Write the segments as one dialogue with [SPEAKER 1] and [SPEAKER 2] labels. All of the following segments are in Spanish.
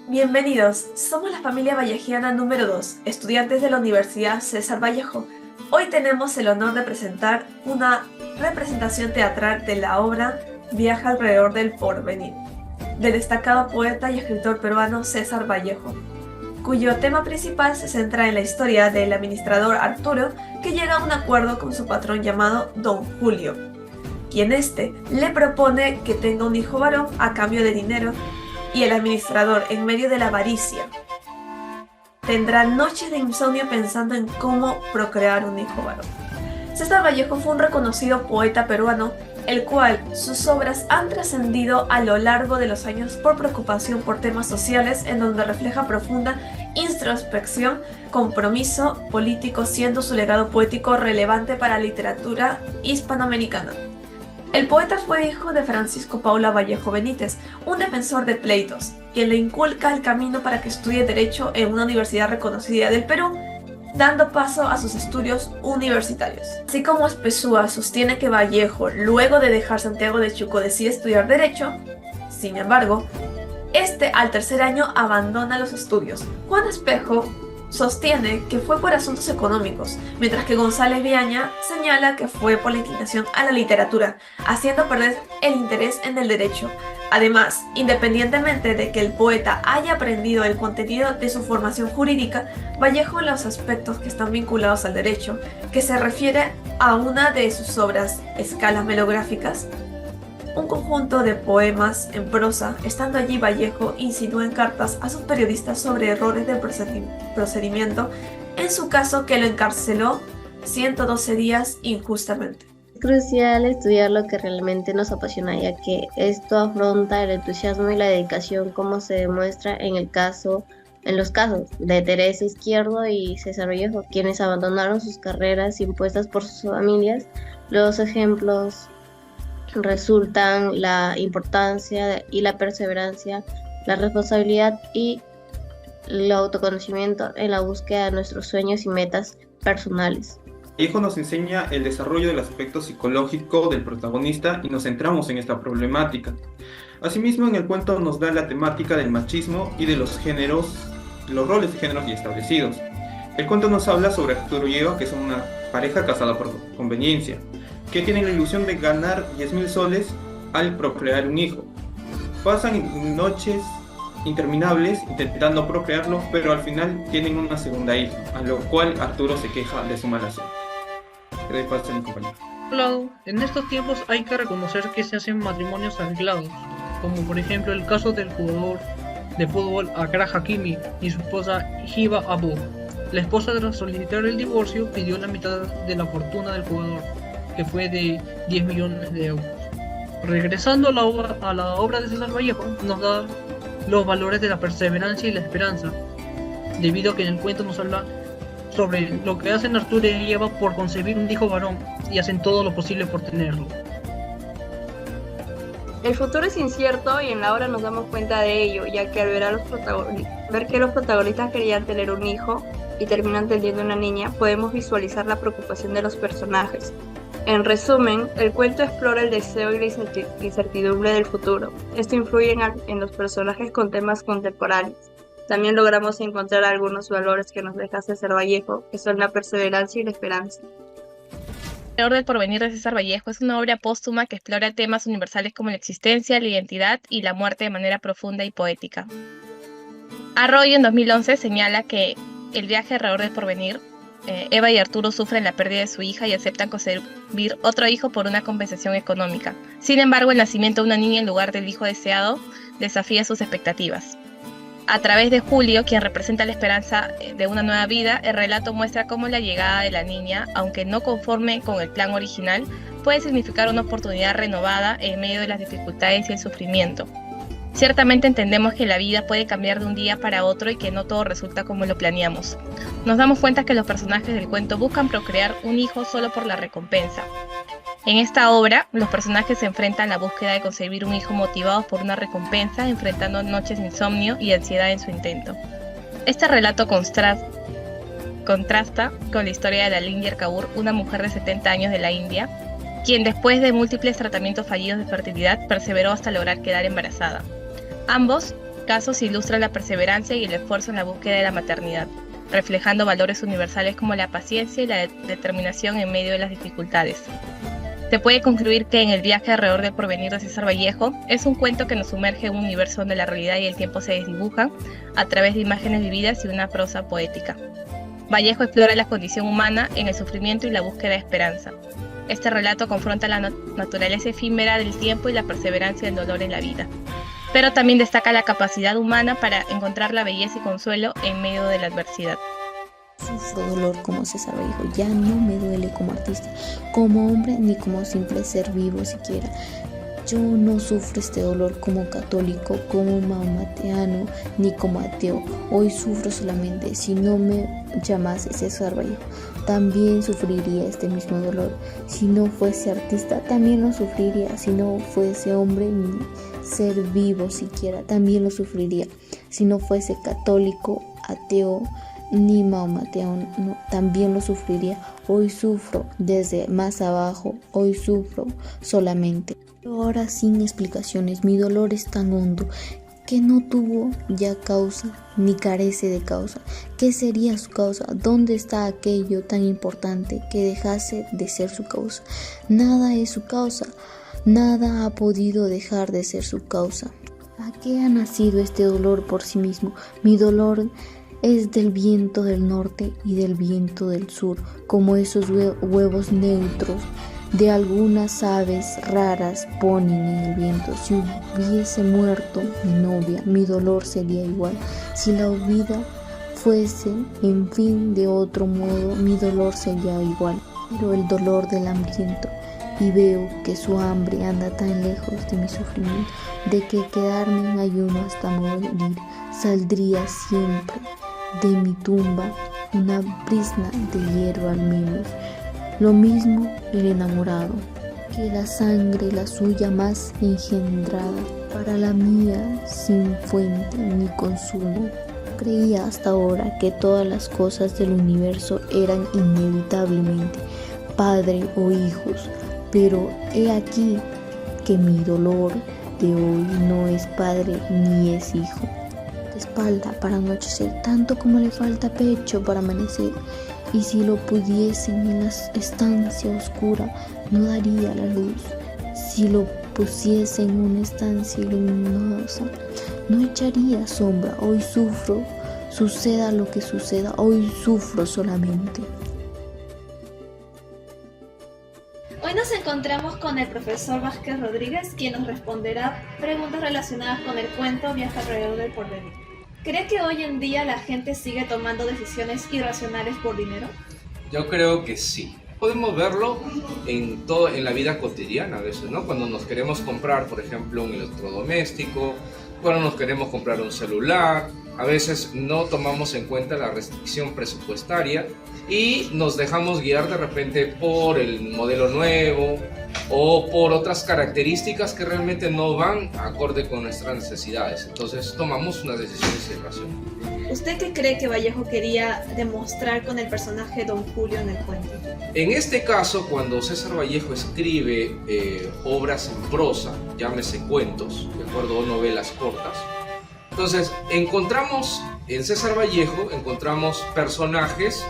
[SPEAKER 1] Bienvenidos, somos la familia vallejiana número 2, estudiantes de la Universidad César Vallejo. Hoy tenemos el honor de presentar una representación teatral de la obra Viaje alrededor del porvenir, del destacado poeta y escritor peruano César Vallejo, cuyo tema principal se centra en la historia del administrador Arturo, que llega a un acuerdo con su patrón llamado Don Julio, quien le propone que tenga un hijo varón a cambio de dinero, y el administrador, en medio de la avaricia, tendrá noches de insomnio pensando en cómo procrear un hijo varón. César Vallejo fue un reconocido poeta peruano, el cual sus obras han trascendido a lo largo de los años por preocupación por temas sociales, en donde refleja profunda introspección, compromiso político, siendo su legado poético relevante para la literatura hispanoamericana. El poeta fue hijo de Francisco Paula Vallejo Benítez, un defensor de pleitos, quien le inculca el camino para que estudie Derecho en una universidad reconocida del Perú, dando paso a sus estudios universitarios. Así como Espesúa sostiene que Vallejo, luego de dejar Santiago de Chuco, decide estudiar Derecho, sin embargo, al tercer año abandona los estudios. Juan Espejo sostiene que fue por asuntos económicos, mientras que González Viaña señala que fue por la inclinación a la literatura, haciendo perder el interés en el derecho. Además, independientemente de que el poeta haya aprendido el contenido de su formación jurídica, Vallejo, en los aspectos que están vinculados al derecho, que se refiere a una de sus obras, Escalas Melográficas, un conjunto de poemas en prosa. Estando allí, Vallejo insinúa en cartas a sus periodistas sobre errores del procedimiento, en su caso que lo encarceló 112 días injustamente.
[SPEAKER 2] Es crucial estudiar lo que realmente nos apasiona, ya que esto afronta el entusiasmo y la dedicación, como se demuestra en los casos de Teresa Izquierdo y César Vallejo, quienes abandonaron sus carreras impuestas por sus familias. Los ejemplos resultan la importancia y la perseverancia, la responsabilidad y el autoconocimiento en la búsqueda de nuestros sueños y metas personales.
[SPEAKER 3] Vallejo nos enseña el desarrollo del aspecto psicológico del protagonista y nos centramos en esta problemática. Asimismo, en el cuento nos da la temática del machismo y de los roles de géneros ya establecidos. El cuento nos habla sobre Arturo y Eva, que son una pareja casada por conveniencia, que tienen la ilusión de ganar 10.000 soles al procrear un hijo. Pasan noches interminables intentando procrearlo, pero al final tienen una segunda hija, a lo cual Arturo se queja de su mala suerte. Le doy paso a mi compañero.
[SPEAKER 4] Claro, en estos tiempos hay que reconocer que se hacen matrimonios arreglados, como por ejemplo el caso del jugador de fútbol Akraf Hakimi y su esposa Hiba Abu. La esposa, tras solicitar el divorcio, pidió la mitad de la fortuna del jugador, que fue de 10 millones de euros. Regresando a la obra de César Vallejo, nos da los valores de la perseverancia y la esperanza, debido a que en el cuento nos habla sobre lo que hacen Arturo y Eva por concebir un hijo varón y hacen todo lo posible por tenerlo.
[SPEAKER 5] El futuro es incierto y en la obra nos damos cuenta de ello, ya que al ver que los protagonistas querían tener un hijo y terminan teniendo una niña, podemos visualizar la preocupación de los personajes. En resumen, el cuento explora el deseo y la incertidumbre del futuro. Esto influye en los personajes con temas contemporáneos. También logramos encontrar algunos valores que nos deja César Vallejo, que son la perseverancia y la esperanza.
[SPEAKER 6] Alrededor del porvenir de César Vallejo es una obra póstuma que explora temas universales como la existencia, la identidad y la muerte de manera profunda y poética. Arroyo, en 2011, señala que el viaje alrededor del porvenir, Eva y Arturo sufren la pérdida de su hija y aceptan concebir otro hijo por una compensación económica. Sin embargo, el nacimiento de una niña en lugar del hijo deseado desafía sus expectativas. A través de Julio, quien representa la esperanza de una nueva vida, el relato muestra cómo la llegada de la niña, aunque no conforme con el plan original, puede significar una oportunidad renovada en medio de las dificultades y el sufrimiento. Ciertamente entendemos que la vida puede cambiar de un día para otro y que no todo resulta como lo planeamos. Nos damos cuenta que los personajes del cuento buscan procrear un hijo solo por la recompensa. En esta obra, los personajes se enfrentan a la búsqueda de concebir un hijo motivados por una recompensa, enfrentando noches de insomnio y ansiedad en su intento. Este relato contrasta con la historia de Lalinder Kaur, una mujer de 70 años de la India, quien después de múltiples tratamientos fallidos de fertilidad perseveró hasta lograr quedar embarazada. Ambos casos ilustran la perseverancia y el esfuerzo en la búsqueda de la maternidad, reflejando valores universales como la paciencia y la determinación en medio de las dificultades. Se puede concluir que En el viaje alrededor del porvenir de César Vallejo es un cuento que nos sumerge en un universo donde la realidad y el tiempo se desdibujan a través de imágenes vividas y una prosa poética. Vallejo explora la condición humana en el sufrimiento y la búsqueda de esperanza. Este relato confronta la naturaleza efímera del tiempo y la perseverancia del dolor en la vida, pero también destaca la capacidad humana para encontrar la belleza y consuelo en medio de la adversidad.
[SPEAKER 7] Sufro dolor como César Vallejo, ya no me duele como artista, como hombre ni como simple ser vivo siquiera. Yo no sufro este dolor como católico, como maometeano, ni como ateo. Hoy sufro solamente si no me llamase César Vallejo. También sufriría este mismo dolor. Si no fuese artista, también lo sufriría. Si no fuese hombre ni ser vivo siquiera, también lo sufriría. Si no fuese católico, ateo, ni maometeano, también lo sufriría. Hoy sufro desde más abajo, hoy sufro solamente. Ahora sin explicaciones, mi dolor es tan hondo que no tuvo ya causa ni carece de causa. ¿Qué sería su causa? ¿Dónde está aquello tan importante que dejase de ser su causa? Nada es su causa, nada ha podido dejar de ser su causa. ¿A qué ha nacido este dolor por sí mismo? Mi dolor es del viento del norte y del viento del sur, como esos huevos neutros de algunas aves raras ponen en el viento. Si hubiese muerto mi novia, mi dolor sería igual. Si la vida fuese, en fin, de otro modo, mi dolor sería igual. Pero el dolor del hambriento, y veo que su hambre anda tan lejos de mi sufrimiento, de que quedarme en ayuno hasta morir, saldría siempre de mi tumba una brizna de hierba al menos. Lo mismo el enamorado, que la sangre la suya más engendrada, para la mía sin fuente ni consumo. Creía hasta ahora que todas las cosas del universo eran inevitablemente padre o hijos, pero he aquí que mi dolor de hoy no es padre ni es hijo. De espalda para anochecer, tanto como le falta pecho para amanecer. Y si lo pudiesen en la estancia oscura, no daría la luz. Si lo pusiese en una estancia luminosa, no echaría sombra. Hoy sufro, suceda lo que suceda, hoy sufro solamente.
[SPEAKER 1] Hoy nos encontramos con el profesor Vázquez Rodríguez, quien nos responderá preguntas relacionadas con el cuento Viaje alrededor del porvenir. ¿Cree que hoy en día la gente sigue tomando decisiones irracionales por dinero?
[SPEAKER 8] Yo creo que sí. Podemos verlo en la vida cotidiana a veces, ¿no? Cuando nos queremos comprar, por ejemplo, un electrodoméstico, cuando nos queremos comprar un celular, a veces no tomamos en cuenta la restricción presupuestaria y nos dejamos guiar de repente por el modelo nuevo o por otras características que realmente no van acorde con nuestras necesidades. Entonces tomamos unas decisiones irracionales.
[SPEAKER 1] ¿Usted qué cree que Vallejo quería demostrar con el personaje Don Julio en el cuento?
[SPEAKER 8] En este caso, cuando César Vallejo escribe obras en prosa, llámese cuentos, de acuerdo, o novelas cortas, entonces encontramos en César Vallejo personajes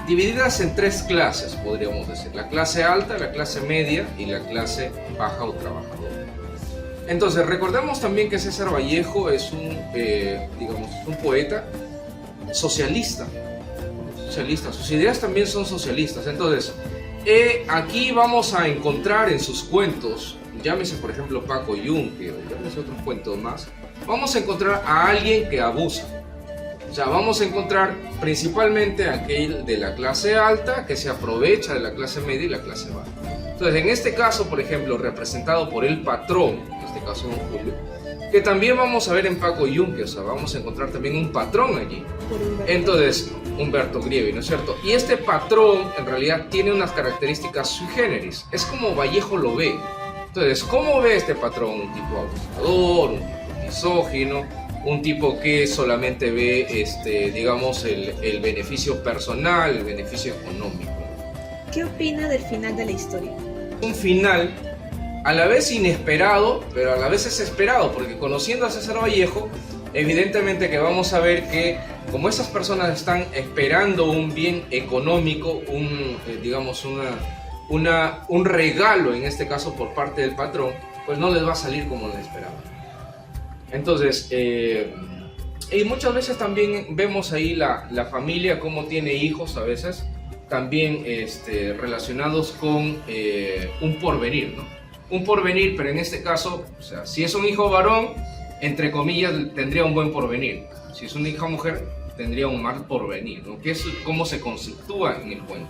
[SPEAKER 8] divididas en tres clases, podríamos decir: la clase alta, la clase media y la clase baja o trabajadora. Entonces recordemos también que César Vallejo es un poeta socialista, sus ideas también son socialistas. Entonces aquí vamos a encontrar en sus cuentos, llámese por ejemplo Paco Yunque o llámese otros cuentos más, vamos a encontrar a alguien que abusa. O sea, vamos a encontrar principalmente aquel de la clase alta que se aprovecha de la clase media y la clase baja. Entonces, en este caso, por ejemplo, representado por el patrón, en este caso Don Julio, que también vamos a ver en Paco Yunque, o sea, vamos a encontrar también un patrón allí. Entonces, Humberto Grievi, ¿no es cierto? Y este patrón, en realidad, tiene unas características sui generis. Es como Vallejo lo ve. Entonces, ¿cómo ve este patrón? Un tipo abusador, un tipo misógino, un tipo que solamente ve, el beneficio personal, el beneficio económico.
[SPEAKER 1] ¿Qué opina del final de la historia?
[SPEAKER 8] Un final a la vez inesperado, pero a la vez es esperado, porque conociendo a César Vallejo, evidentemente que vamos a ver que como esas personas están esperando un bien económico, digamos un regalo en este caso por parte del patrón, pues no les va a salir como lo esperaban. Entonces, y muchas veces también vemos ahí la familia cómo tiene hijos a veces, también relacionados con un porvenir, ¿no? Un porvenir, pero en este caso, o sea, si es un hijo varón, entre comillas, tendría un buen porvenir. Si es una hija mujer, tendría un mal porvenir, ¿no? Que es cómo se conceptúa en el cuento.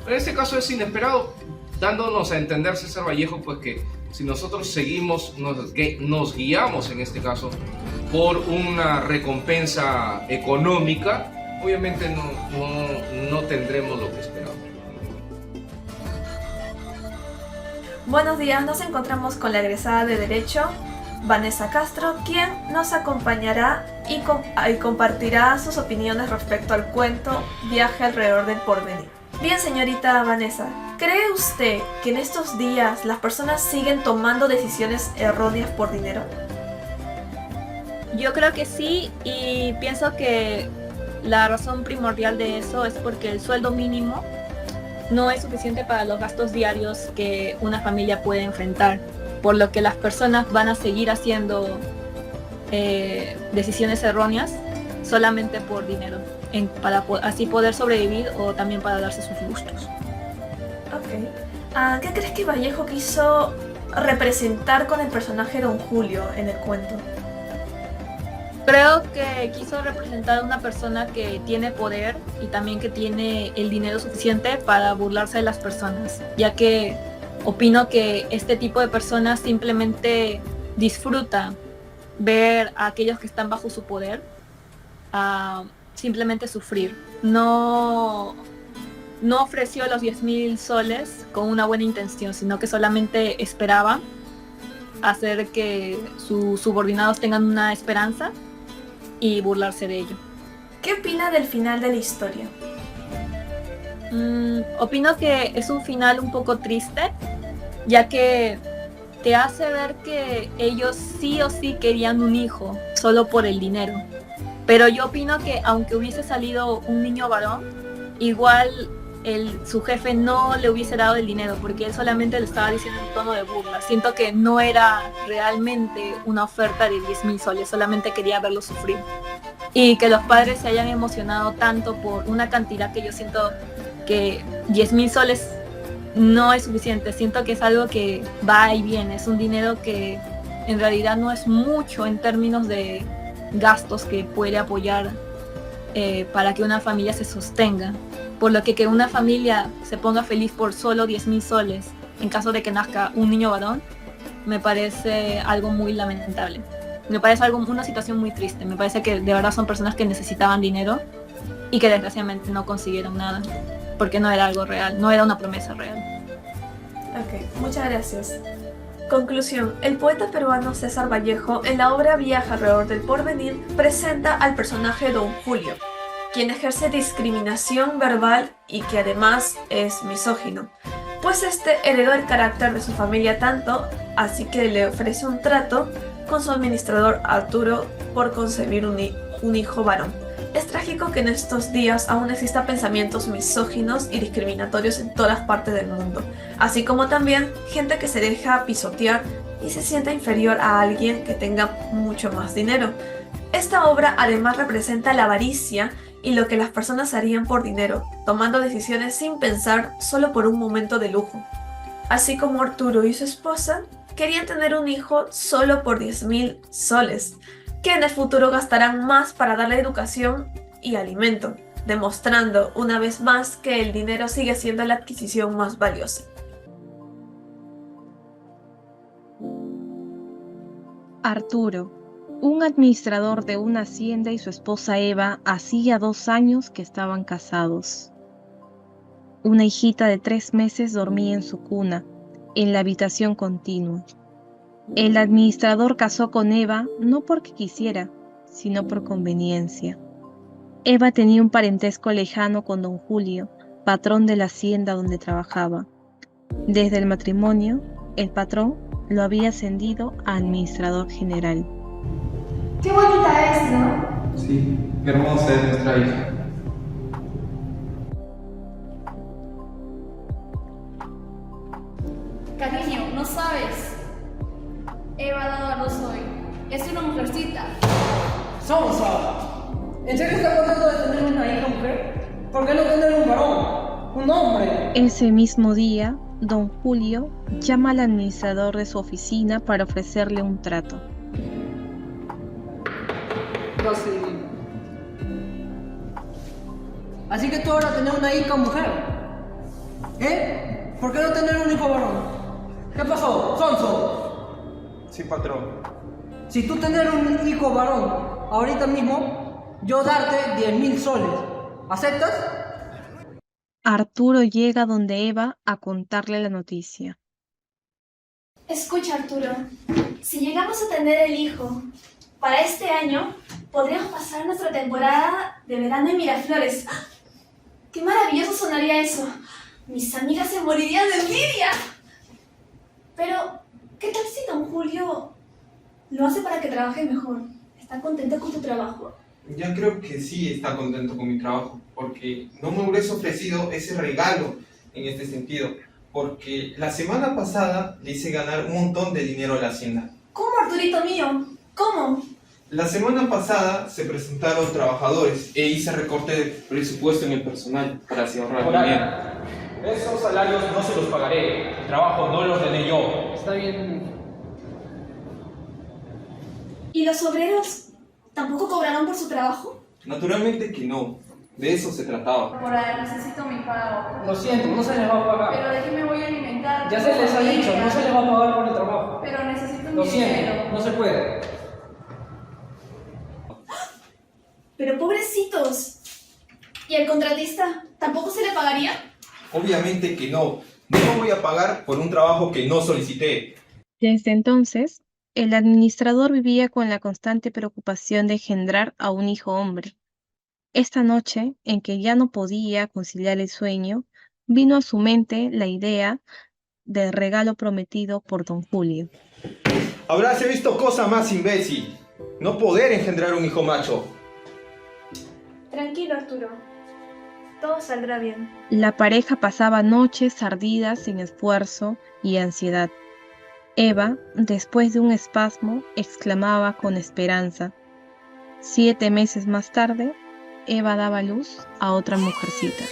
[SPEAKER 8] Pero en este caso es inesperado, dándonos a entender César Vallejo, pues que si nosotros seguimos, nos guiamos en este caso por una recompensa económica, obviamente no tendremos lo que esperamos.
[SPEAKER 1] Buenos días, nos encontramos con la egresada de Derecho, Vanessa Castro, quien nos acompañará y compartirá sus opiniones respecto al cuento Viaje alrededor del porvenir. Bien, señorita Vanessa, ¿cree usted que en estos días las personas siguen tomando decisiones erróneas por dinero?
[SPEAKER 5] Yo creo que sí, y pienso que la razón primordial de eso es porque el sueldo mínimo no es suficiente para los gastos diarios que una familia puede enfrentar, por lo que las personas van a seguir haciendo decisiones erróneas solamente por dinero, para así poder sobrevivir o también para darse sus gustos.
[SPEAKER 1] Ok. ¿Qué crees que Vallejo quiso representar con el personaje Don Julio en el cuento?
[SPEAKER 5] Creo que quiso representar a una persona que tiene poder y también que tiene el dinero suficiente para burlarse de las personas, ya que opino que este tipo de personas simplemente disfruta ver a aquellos que están bajo su poder simplemente sufrir. No ofreció los 10.000 soles con una buena intención, sino que solamente esperaba hacer que sus subordinados tengan una esperanza y burlarse de ello.
[SPEAKER 1] ¿Qué opina del final de la historia?
[SPEAKER 5] Opino que es un final un poco triste, ya que te hace ver que ellos sí o sí querían un hijo solo por el dinero. Pero yo opino que aunque hubiese salido un niño varón, igual su jefe no le hubiese dado el dinero, porque él solamente le estaba diciendo en tono de burla. Siento que no era realmente una oferta de 10.000 soles, solamente quería verlo sufrir. Y que los padres se hayan emocionado tanto por una cantidad que yo siento que 10.000 soles no es suficiente. Siento que es algo que va y viene, es un dinero que en realidad no es mucho en términos de gastos que puede apoyar para que una familia se sostenga. Por lo que una familia se ponga feliz por solo 10.000 soles en caso de que nazca un niño varón, me parece algo muy lamentable. Me parece una situación muy triste. Me parece que de verdad son personas que necesitaban dinero y que desgraciadamente no consiguieron nada, porque no era algo real, no era una promesa real.
[SPEAKER 1] Ok, muchas gracias. Conclusión. El poeta peruano César Vallejo, en la obra Viaje alrededor del porvenir, presenta al personaje Don Julio, quien ejerce discriminación verbal y que además es misógino, pues este heredó el carácter de su familia tanto, así que le ofrece un trato con su administrador Arturo por concebir un hijo varón. Es trágico que en estos días aún existan pensamientos misóginos y discriminatorios en todas partes del mundo, así como también gente que se deja pisotear y se sienta inferior a alguien que tenga mucho más dinero. Esta obra además representa la avaricia y lo que las personas harían por dinero, tomando decisiones sin pensar solo por un momento de lujo. Así como Arturo y su esposa querían tener un hijo solo por 10.000 soles, que en el futuro gastarán más para darle educación y alimento, demostrando una vez más que el dinero sigue siendo la adquisición más valiosa.
[SPEAKER 6] Arturo, un administrador de una hacienda, y su esposa Eva hacía 2 años que estaban casados. Una hijita de 3 meses dormía en su cuna, en la habitación contigua. El administrador casó con Eva no porque quisiera, sino por conveniencia. Eva tenía un parentesco lejano con don Julio, patrón de la hacienda donde trabajaba. Desde el matrimonio, el patrón lo había ascendido a administrador general.
[SPEAKER 1] ¡Qué bonita es, ¿no?
[SPEAKER 3] Sí, qué hermosa es nuestra hija.
[SPEAKER 9] Cariño, no sabes. Eva ha dado a luz hoy. Es una mujercita.
[SPEAKER 10] Sonsa, ¿en serio estás contento de tener una hija mujer? ¿Por qué no tener un varón? Un hombre.
[SPEAKER 6] Ese mismo día, don Julio llama al administrador de su oficina para ofrecerle un trato.
[SPEAKER 10] Así que tú ahora tenés una hija mujer. ¿Eh? ¿Por qué no tener un hijo varón? ¿Qué pasó, Sonso?
[SPEAKER 3] Sí, patrón.
[SPEAKER 10] Si tú tenés un hijo varón ahorita mismo, yo darte 10.000 soles. ¿Aceptas?
[SPEAKER 6] Arturo llega donde Eva a contarle la noticia.
[SPEAKER 9] Escucha, Arturo. Si llegamos a tener el hijo, para este año podríamos pasar nuestra temporada de verano en Miraflores. ¡Ah! ¡Qué maravilloso sonaría eso! Mis amigas se morirían de envidia. Pero, ¿qué tal si don Julio lo hace para que trabajes mejor? ¿Está contento con tu trabajo?
[SPEAKER 3] Ya creo que sí está contento con mi trabajo, porque no me hubiese ofrecido ese regalo en este sentido, porque la semana pasada le hice ganar un montón de dinero a la hacienda.
[SPEAKER 9] ¿Cómo, Arturito mío? ¿Cómo?
[SPEAKER 3] La semana pasada se presentaron trabajadores e hice recorte de presupuesto en el personal para así ahorrar dinero.
[SPEAKER 11] Esos salarios no se los pagaré, el trabajo no lo ordené yo.
[SPEAKER 10] Está bien.
[SPEAKER 9] ¿Y los obreros tampoco cobrarán por su trabajo?
[SPEAKER 3] Naturalmente que no, de eso se trataba.
[SPEAKER 9] Por ahí necesito mi pago.
[SPEAKER 10] Lo siento, no se les va a pagar.
[SPEAKER 9] Pero de qué me voy a alimentar.
[SPEAKER 10] Ya se les ha dicho, no se les va a pagar por el trabajo.
[SPEAKER 9] Pero necesito
[SPEAKER 10] Lo
[SPEAKER 9] mi
[SPEAKER 10] siento,
[SPEAKER 9] dinero.
[SPEAKER 10] no se puede.
[SPEAKER 9] Pero pobrecitos. ¿Y el contratista tampoco se le pagaría?
[SPEAKER 3] Obviamente que no, no voy a pagar por un trabajo que no solicité.
[SPEAKER 6] Desde entonces, el administrador vivía con la constante preocupación de engendrar a un hijo hombre. Esta noche, en que ya no podía conciliar el sueño, vino a su mente la idea del regalo prometido por don Julio.
[SPEAKER 3] Habráse visto cosa más imbécil, no poder engendrar un hijo macho.
[SPEAKER 9] Tranquilo, Arturo. Todo saldrá bien.
[SPEAKER 6] La pareja pasaba noches ardidas sin esfuerzo y ansiedad. Eva, después de un espasmo, exclamaba con esperanza. 7 meses más tarde, Eva daba luz a otra mujercita.